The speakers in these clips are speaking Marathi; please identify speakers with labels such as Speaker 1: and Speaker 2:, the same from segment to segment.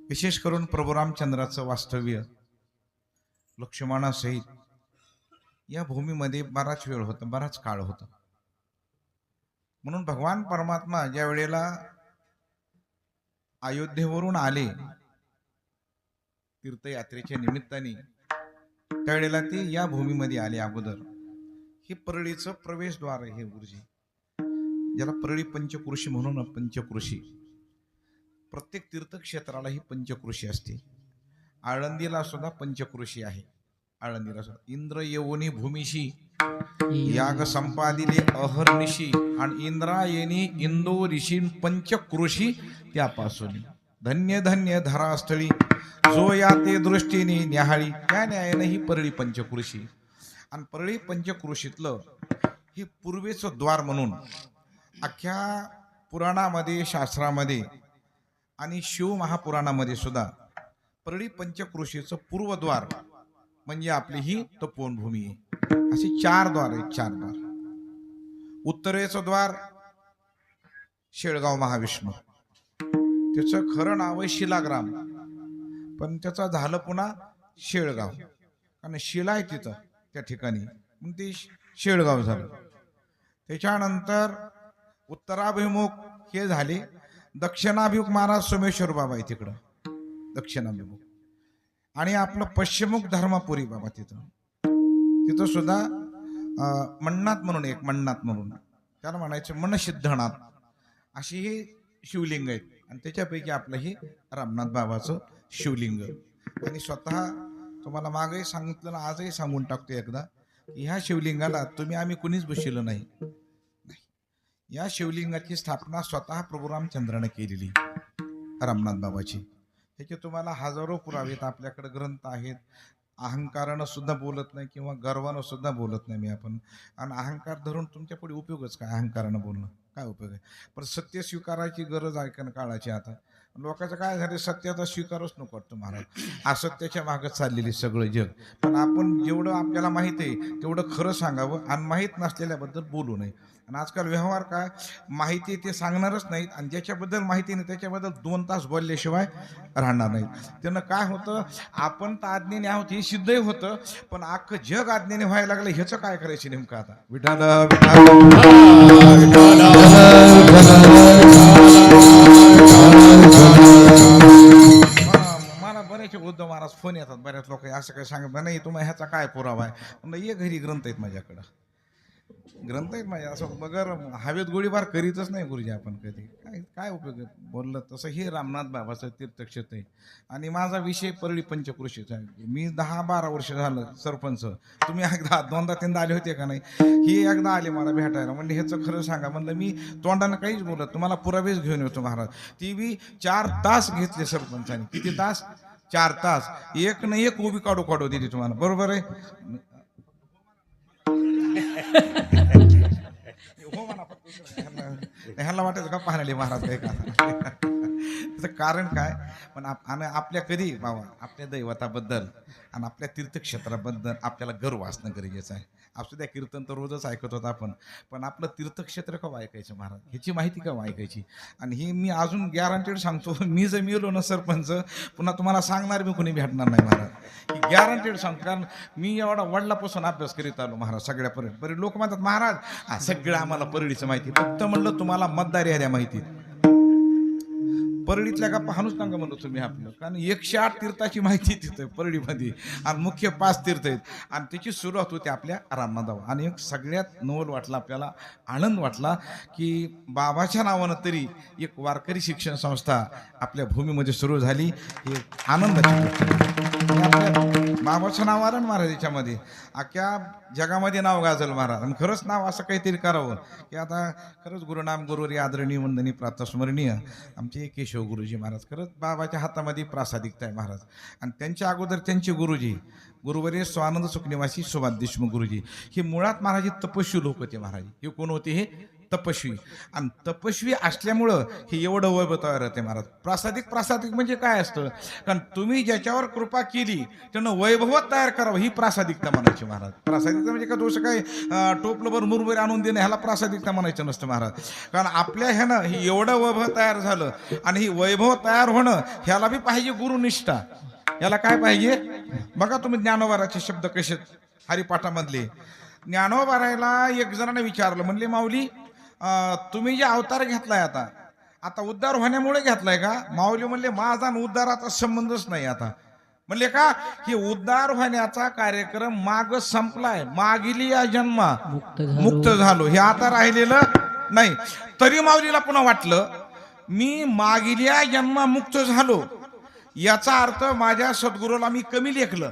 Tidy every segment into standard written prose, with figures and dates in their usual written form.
Speaker 1: विशेष करून प्रभू रामचंद्राचं वास्तव्य लक्ष्मणासहित या भूमीमध्ये बराच वेळ होता, बराच काळ होता. म्हणून भगवान परमात्मा ज्या वेळेला अयोध्येवरून आले तीर्थयात्रेच्या निमित्ताने, त्यावेळेला ते या भूमीमध्ये आले. अगोदर हे परळीचं प्रवेशद्वार आहे. हे गुरुजी ज्याला परळी पंचकृषी म्हणून, पंचकृषी प्रत्येक तीर्थक्षेत्राला ही पंचकृषी असते. आळंदीला सुद्धा पंचकृषी आहे. आळंदीला सुद्धा इंद्र येऊनी भूमिशी याग संपादिले अहर्निशी आणि इंद्रायणी इंदो ऋषी पंचकृषी त्यापासून धन्य धन्य धरास्थळी जो या ते दृष्टीने न्याहाळी. त्या न्यायाने ही परळी पंचकृषी. आणि परळी पंचकृषीतलं हे पूर्वेचं द्वार म्हणून अख्ख्या पुराणामध्ये, शास्त्रामध्ये आणि शिव महापुराणामध्ये सुद्धा परळी पंचकृषीचं पूर्वद्वार म्हणजे आपली ही तपोवनभूमी आहे. असे 4 द्वार आहेत. 4 द्वार. उत्तरेचं द्वार शेळगाव महाविष्णू, त्याचं खरं नाव आहे शिलाग्राम, पण त्याचं झालं पुन्हा शेळगाव, कारण शिला आहे तिथं त्या ठिकाणी, मग ते शेळगाव झालं. त्याच्यानंतर उत्तराभिमुख हे झाले. दक्षिणाभिमुख महाराज सोमेश्वर बाबा आहे तिकडं दक्षिणाभिमुख. आणि आपलं पश्चिममुख धर्मपुरी बाबा तिथं सुद्धा मन्नाथ म्हणून एक, मन्नाथ म्हणून त्याला म्हणायचं मनसिद्धनाथ, अशी ही शिवलिंग आहेत. आणि त्याच्यापैकी आपलं हे रामनाथ बाबाचं शिवलिंग. आणि स्वतः तुम्हाला मागही सांगितलं ना, आजही सांगून टाकतो एकदा, की ह्या शिवलिंगाला आम्ही कुणीच बसवलं नाही. या शिवलिंगाची स्थापना स्वतः प्रभू रामचंद्राने केलेली रामनाथ बाबाची. त्याचे तुम्हाला हजारो पुरावे आहेत. आपल्याकडे ग्रंथ आहेत. अहंकारानं सुद्धा बोलत नाही किंवा गर्वानं सुद्धा बोलत नाही मी आपण. आणि अहंकार धरून तुमच्या पुढे उपयोगच काय? अहंकारानं बोलणं काय उपयोग आहे? पण सत्य स्वीकारायची गरज आहे का काळाची. आता लोकांचं काय झालं, सत्याचा स्वीकारच नको वाटतो महाराज. असत्याच्या मागं चाललेली सगळं जग. पण आपण जेवढं आपल्याला माहित आहे तेवढं खरं सांगावं आणि माहीत नसलेल्याबद्दल बोलू नये. आणि आजकाल व्यवहार काय, माहिती ते सांगणारच नाहीत आणि ज्याच्याबद्दल माहिती नाही त्याच्याबद्दल 2 तास बोलल्याशिवाय राहणार नाही. त्यानं काय होतं, आपण तर आज्ञेने आहोत हे सिद्धही होतं, पण अख्खं जग आज्ञेने व्हायला लागलं. ह्याचं काय करायचं नेमकं आता? विठाल मला बरेच उद्धव महाराज फोन येतात, बऱ्याच लोक असं काय सांगत नाही, तुम्हाला ह्याचा काय पुरावा आहे? म्हणलं ये घरी ग्रंथ आहेत माझ्याकडं, ग्रंथ आहेत माझ्या. असं बगर हवेत गोळीबार करीतच नाही गुरुजी आपण कधी. काय उपयोग बोललं तसं. हे रामनाथ बाबाचं तीर्थक्षेत्र आहे. आणि माझा विषय परळी पंचकृषीचा आहे. मी 10-12 वर्ष झालं सरपंच. तुम्ही एकदा 2दा-3दा आले होते का नाही? हे एकदा आले मला भेटायला. म्हणजे ह्याचं खरं सांगा. म्हणलं मी तोंडानं काहीच बोलत, तुम्हाला पुरावेच घेऊन येतो महाराज. ती बी 4 तास घेतले सरपंचाने. किती तास? 4 तास. एक ना एक उभी काढू दिली तुम्हाला. बरोबर आहे? हो म्हणा. ह्याला वाटायचं का पाहणाले महाराज काय का? त्याचं कारण काय? पण आपल्या कधी बाबा आपल्या दैवताबद्दल आणि आपल्या तीर्थक्षेत्राबद्दल आपल्याला गर्व असणं गरजेचं आहे. असू द्या, कीर्तन तर रोजच ऐकत होतं आपण, पण आपलं तीर्थक्षेत्र का ऐकायचं महाराज? ह्याची माहिती का ऐकायची? आणि हे मी अजून गॅरंटेड सांगतो, मी जर मिळलो ना सरपंच, पुन्हा तुम्हाला सांगणार मी कोणी भेटणार नाही महाराज. ही गॅरंटेड सांगतो, कारण मी एवढा वडिलापासून अभ्यास करीत आलो महाराज सगळ्यापर्यंत. बरे लोक म्हणतात महाराज सगळं आम्हाला परळीचं माहिती, फक्त म्हणलं तुम्हाला मतदार याद्या माहिती. परळीतल्या गप्पा हाणूच नका म्हणलो तुम्ही आपलं, कारण 108 तीर्थाची माहिती तिथं परळीमध्ये आणि मुख्य 5 तीर्थ आहेत. आणि त्याची सुरुवात होती आपल्या रामनाथावर. आणि एक सगळ्यात नवल वाटला, आपल्याला आनंद वाटला की बाबाच्या नावानं तरी एक वारकरी शिक्षण संस्था आपल्या भूमीमध्ये सुरू झाली. ही आनंदाची गोष्ट. आपल्या बाबाचं नाव आलं ना महाराज याच्यामध्ये, अख्ख्या जगामध्ये नाव गाजलं महाराज. आणि खरंच नाव असं काहीतरी करावं की आता खरंच गुरुनाम गुरुवरी आदरणीय वंदनीय प्रातस्मरणीय आमचे केशव गुरुजी महाराज. खरंच बाबाच्या हातामध्ये प्रासादिकता आहे महाराज. आणि त्यांच्या अगोदर त्यांचे गुरुजी गुरुवर्य स्वानंद सुखनिवासी सुभाष देशमुख गुरुजी, हे मुळात महाराज तपस्वी लोक होते महाराज. हे कोण होते? हे तपस्वी, आणि तपस्वी असल्यामुळं हे एवढं वैभव तयार होते महाराज. प्रासादिक प्रासादिक म्हणजे काय असतं, कारण तुम्ही ज्याच्यावर कृपा केली त्यानं वैभव तयार करावं, ही प्रासादिकता म्हणायची महाराज. प्रासादिकता म्हणजे का दोष काय टोपलंभर मुरमुरे आणून देणं, ह्याला प्रासादिकता म्हणायचं नसतं महाराज. कारण आपल्या ह्यानं हे एवढं वैभव तयार झालं, आणि ही वैभव तयार होणं ह्याला बी पाहिजे गुरुनिष्ठा. याला काय पाहिजे बघा तुम्ही, ज्ञानोबाराचे शब्द कसे हरिपाठामधले. ज्ञानोबारायला एक जणांना विचारलं, म्हणले माऊली तुम्ही जे अवतार घेतलाय आता आता उद्धार होण्यामुळे घेतलाय का? माऊली म्हणले माझा आणि उद्धाराचा संबंधच नाही. आता म्हणले का? हे उद्धार होण्याचा कार्यक्रम माग संपलाय, मागिली या जन्मा मुक्त झालो, हे आता राहिलेलं नाही. तरी माऊलीला पुन्हा वाटलं मी मागिल्या जन्मा मुक्त झालो, याचा अर्थ माझ्या सद्गुरूला मी कमी लेखलं,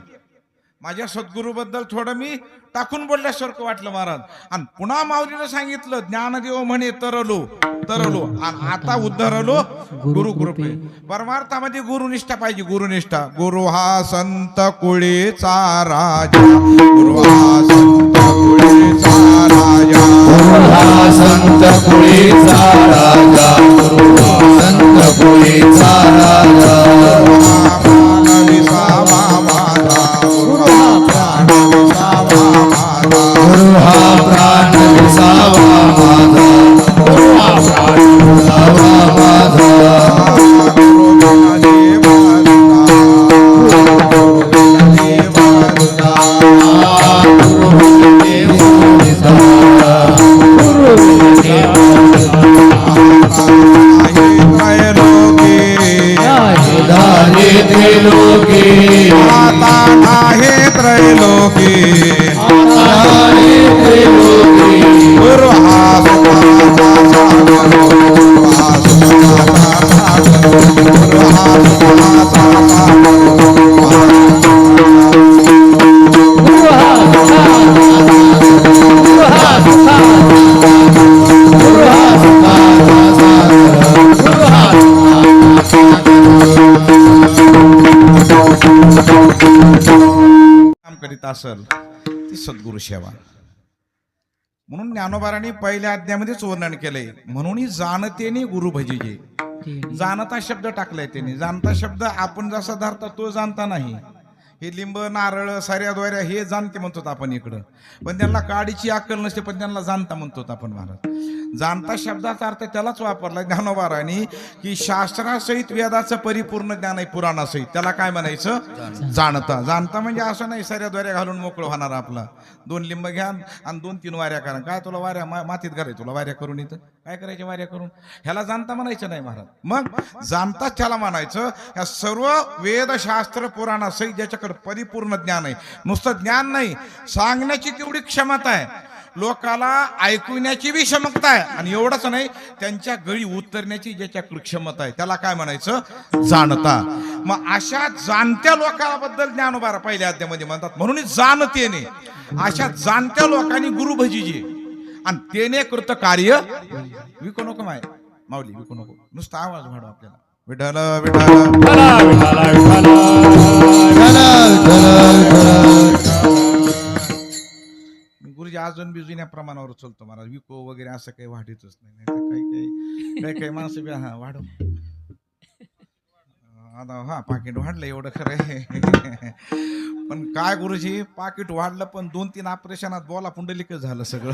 Speaker 1: माझ्या सद्गुरूबद्दल थोडं मी टाकून बोलल्यासारखं वाटलं महाराज. आणि पुन्हा माऊलीनं सांगितलं ज्ञानदेव म्हणे तरलो तरलो, आणि आता उद्धरलो गुरुकृपे. परमार्थामध्ये गुरुनिष्ठा पाहिजे, गुरुनिष्ठा. गुरु हा संत कुळीचा राजा, गुरु हा संत कुळीचा राजा, गुरु हा संत कुळीचा राजा, गुरु हा संत कुळीचा राजा. गुरु हा प्राण विसावा माझा, गुरु हा प्राण विसावा माझा. आता आहे त्रैलोकी, गुरु हा करीत असल ती सद्गुरु सेवा. म्हणून ज्ञानोबारांनी पहिल्या अध्यायामध्येच वर्णन केलंय, म्हणून जाणतेने गुरु भजिजे. जाणता शब्द टाकलाय त्यांनी. जाणता शब्द आपण जसा धरता तो जाणता नाही. हे लिंब नारळ साऱ्या द्वाऱ्या हे जाणते म्हणतो आपण इकडं, पण त्यांना काडीची अक्कल नसते, पण त्यांना जाणता म्हणतो आपण महाराज. जाणता शब्दाचा अर्थ त्यालाच वापरला ज्ञानोबारांनी की शास्त्रासहित वेदाचं परिपूर्ण ज्ञान आहे पुराणासहित, त्याला काय म्हणायचं? जाणता. जाणता म्हणजे असं नाही साऱ्या द्वाऱ्या घालून मोकळं होणार आपला. 2 लिंब घ्या आणि 2-3 वाऱ्या करा. काय तुला वाऱ्या मातीत घालाय, तुला वाऱ्या करून इथं काय करायचे वाऱ्या करून? ह्याला जाणता म्हणायचं नाही महाराज. मग जाणताच त्याला म्हणायचं. या सर्व वेदशास्त्र पुराणासहित ज्याच्याकडे परिपूर्ण ज्ञान आहे, नुसतं ज्ञान नाही, सांगण्याची तेवढी क्षमता आहे, लोकाला ऐकण्याची बी क्षमता आहे, आणि एवढंच नाही त्यांच्या गळी उतरण्याची ज्याच्याकडे क्षमता आहे, त्याला काय म्हणायचं? जाणता. मग अशा जाणत्या लोकांबद्दल ज्ञानोबा पहिल्या अध्यायामध्ये म्हणतात, म्हणून जाणतेने. अशा जाणत्या लोकांनी गुरु भजिजे, आणि तेने कृत कार्य विकू नको माय माऊली, विकू नको. नुसता आवाज वाढव आपल्याला, विठ्ठल गुरुजी अजून बी जुन्या प्रमाणावर चलतो महाराज. विको वगैरे असं काही वाढतच नाही. काही काही माणसं बी हा वाढव, हा पाकिट वाढलं एवढं खरं आहे. पण काय गुरुजी पाकिट वाढलं, पण 2-3 ऑपरेशनात बोला पुंडलिकच झालं सगळं.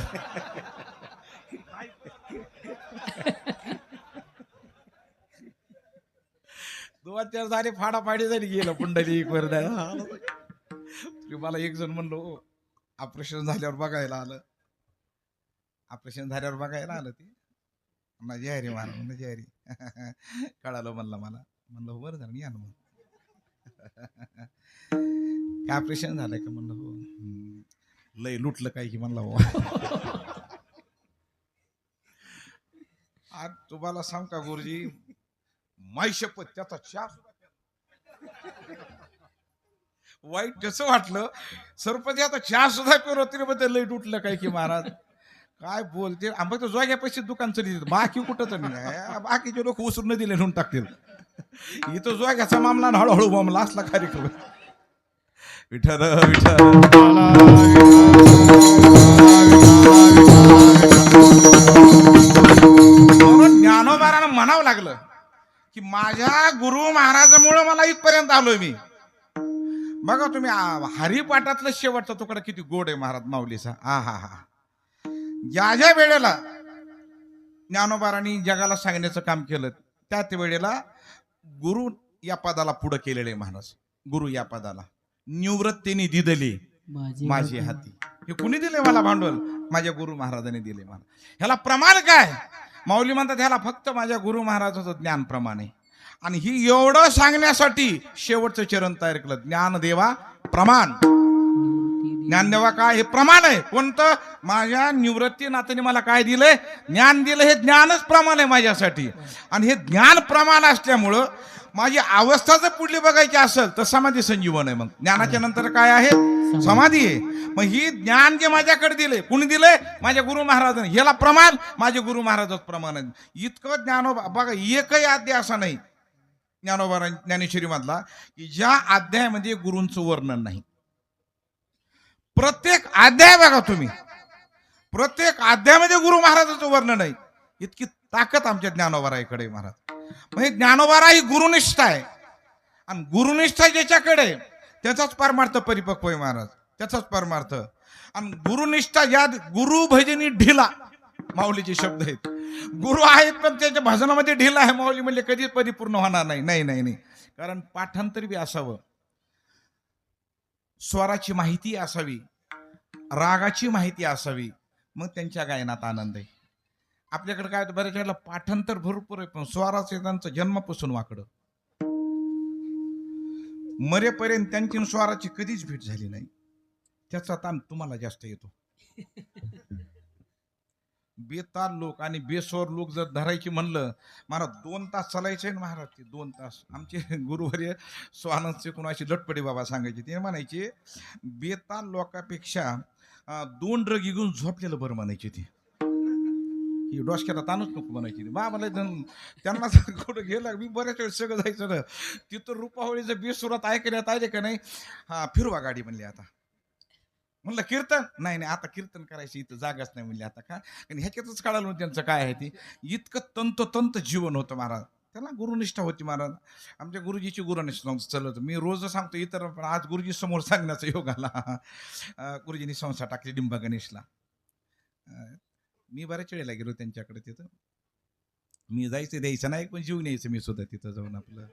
Speaker 1: दोन चार झाले फाडाफाडी झाली, गेलं पुंडलिक वर. मला एक जण म्हणलो ऑपरेशन झाल्यावर बघायला आलं, ऑपरेशन झाल्यावर बघायला आलं ते माझी हरी मारा म्हणजे हरी कळालं म्हणलं मला. म्हणलं हो बरं झालं या ना. मग काय ऑपरेशन झालंय का? म्हणलं हो. लय लुटलं काय की? म्हणलं हो. आज तुम्हाला सांग का गुरुजी, माई शपथ त्याचा चहा वाईट कसं वाटलं. सरपंच आता चहा सुद्धा करू तरी बद्दल लय उठलं काय की महाराज. काय बोलते आंबा तर जोग्या पैसे दुकान चली, बाकी कुठं तर नाही. बाकीचे लोक उसरून दिले म्हणून टाकतील. इथं जोग्याचा मामला हळूहळू मामला असला कार्यक्रम. विठ्ठल विठ्ठल की माझ्या गुरु महाराजामुळे मला इथपर्यंत आलोय मी. बघा तुम्ही हरिपाठातलं शेवटचा तुकडा किती गोड आहे महाराज माऊलीचा. हा ज्या ज्या वेळेला ज्ञानोबारांनी जगाला सांगण्याचं काम केलं त्याच वेळेला गुरु या पदाला पुढे केलेले महाराज. गुरु या पदाला निवृत्तीने दिदली माझी हाती. हे कुणी दिले मला भांडवल? माझ्या गुरु महाराजांनी दिले मला. ह्याला प्रमाण काय? माऊली म्हणतात ह्याला फक्त माझ्या गुरु महाराजाचं ज्ञान प्रमाण आहे. आणि ही एवढं सांगण्यासाठी शेवटचं चरण तयार केलं, ज्ञानदेवा प्रमाण. ज्ञानदेवा काय? हे प्रमाण आहे. कोणतं? माझ्या निवृत्ती नात्याने मला काय दिलंय? ज्ञान दिलं. हे ज्ञानच प्रमाण आहे माझ्यासाठी. आणि हे ज्ञान प्रमाण असल्यामुळं माझी अवस्था जर पुढली बघायची असेल तर समाधी संजीवन आहे. मग ज्ञानाच्या नंतर काय आहे? समाधी आहे. मग ही ज्ञान जे माझ्याकडे दिले, कुणी दिले? माझ्या गुरु महाराजांनी. याला प्रमाण माझे गुरु महाराजच प्रमाण आहे. इतकं ज्ञानोबा बघा, एकही अध्याय असा नाही ज्ञानोबा ज्ञानेश्वरी मधला की ज्या अध्यायामध्ये गुरूंचं वर्णन नाही. प्रत्येक अध्याय बघा तुम्ही, प्रत्येक अध्यायामध्ये गुरु महाराजांचं वर्णन आहे. इतकी ताकद आमच्या ज्ञानोबाराईकडे महाराज. म्हणजे ज्ञानोबारा ही गुरुनिष्ठा आहे. आणि गुरुनिष्ठा ज्याच्याकडे त्याचाच परमार्थ परिपक्व आहे महाराज, त्याचाच परमार्थ. आणि गुरुनिष्ठा या गुरु भजनी ढिला माऊलीचे शब्द आहेत. गुरु आहेत पण त्याच्या भजनामध्ये ढिला आहे. माऊली म्हणले कधीच परिपूर्ण होणार नाही. नाही नाही नाही, कारण पाठांतर बी असावं, स्वराची माहिती असावी, रागाची माहिती असावी, मग त्यांच्या गायनात आनंद आहे. आपल्याकडे काय बऱ्याच वेळेला पाठांतर भरपूर आहे पण स्वराचं त्यांचं जन्मापासून वाकडं. मरेपर्यंत त्यांची स्वराची कधीच भेट झाली नाही. त्याचा ताण तुम्हाला जास्त येतो. बेताल लोक आणि बेस्वर लोक जर धरायची म्हणलं, महाराज 2 तास चालायचे ना महाराज. ते 2 तास आमचे गुरुवर्य स्वानंदचे कोणाशी लटपटी बाबा सांगायचे. ते म्हणायचे बेताल लोकांपेक्षा 2 ड्रग घेऊन झोपलेलं बरं म्हणायचे. ते डोसक्याला ताणच नको म्हणायची बाबाला. त्यांना कुठं गेलं मी बऱ्याच वेळ सगळं जायचं ना तिथं रुपावळीचं बेसुरात ऐकण्यात आले का नाही. हा फिरवा गाडी म्हणली. आता म्हणलं कीर्तन नाही नाही आता कीर्तन करायची इथं जागाच नाही म्हणली. आता का? आणि ह्याच्यातच कळालं त्यांचं काय आहे. ते इतकं तंतोतंत जीवन होतं महाराज. त्याला गुरुनिष्ठा होती महाराज. आमच्या गुरुजीची गुरुनिष्ठा चलत. मी रोज सांगतो इतर, पण आज गुरुजी समोर सांगण्याचा योग आला. गुरुजींनी संस्था टाकली डिंबा गणेशला. मी बऱ्याच वेळेला गेलो त्यांच्याकडे. तिथं मी जायचं द्यायचं नाही पण जीवन यायचं मी सुद्धा तिथं जाऊन. आपलं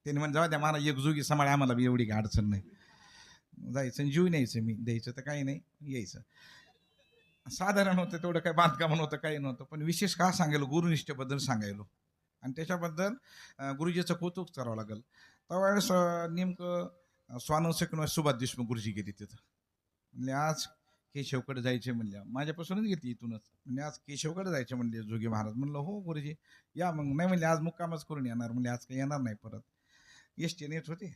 Speaker 1: त्यांनी म्हणजे जाऊ द्या मला एकजुगी सांभाळ, आम्हाला बी एवढी अडचण नाही. जायचं जीवन यायचं. मी द्यायचं तर काही नाही, यायचं. साधारण होतं तेवढं, काय बांधकाम नव्हतं काही नव्हतं. पण विशेष का सांगायलो? गुरुनिष्ठेबद्दल सांगायलो आणि त्याच्याबद्दल गुरुजीचं कौतुक करावं लागेल. त्यावेळेस नेमकं स्वानंद किंवा सुभाष देशमुख गुरुजी गेली तिथं. म्हणजे आज केशवकडे जायचे म्हणल्या, माझ्यापासूनच घेतली इथूनच. म्हणजे आज केशवकडे जायचे म्हणले जोगी महाराज. म्हणलं हो गुरुजी या. मग नाही म्हणले आज मुक्कामच करून येणार. म्हणजे आज काही येणार नाही परत. एसटीने येत होते.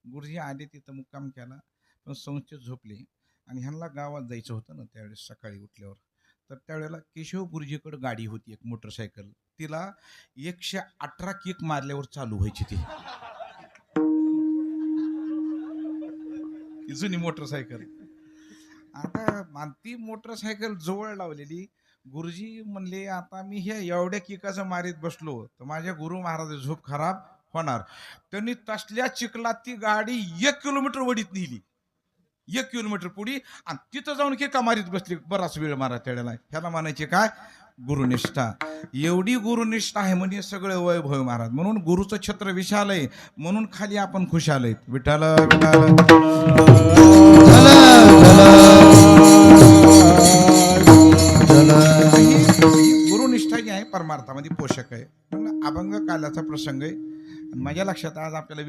Speaker 1: गुरुजी आले तिथं मुक्काम केला पण संस्थेत झोपले. आणि ह्यांना गावात जायचं होतं ना त्यावेळेस सकाळी उठल्यावर. तर त्यावेळेला केशव गुरुजीकडे गाडी होती एक मोटरसायकल. तिला 118 किक मारल्यावर चालू व्हायची. ती जुनी मोटरसायकल. आता ती मोटरसायकल जवळ लावलेली. गुरुजी म्हणले आता मी हे एवढ्या किकाचं मारीत बसलो तर माझ्या गुरु महाराज झोप खराब होणार. त्यांनी तसल्या चिखलात ती गाडी 1 किलोमीटर वडीत नेली. 1 किलोमीटर पुढी आणि तिथं जाऊन किका मारीत बसली बराच वेळ मारा. त्याला ह्याला म्हणायचे काय? गुरुनिष्ठा. एवढी गुरुनिष्ठा आहे म्हणजे सगळे वैभव महाराज. म्हणून गुरुचं छत्र विशाल आहे, म्हणून खाली आपण खुशाल आहेत. विठाल विठाल. गुरुनिष्ठा जी आहे परमार्थामध्ये पोषक आहे. अभंग कालाचा प्रसंग आहे. माझ्या लक्षात आज आपल्याला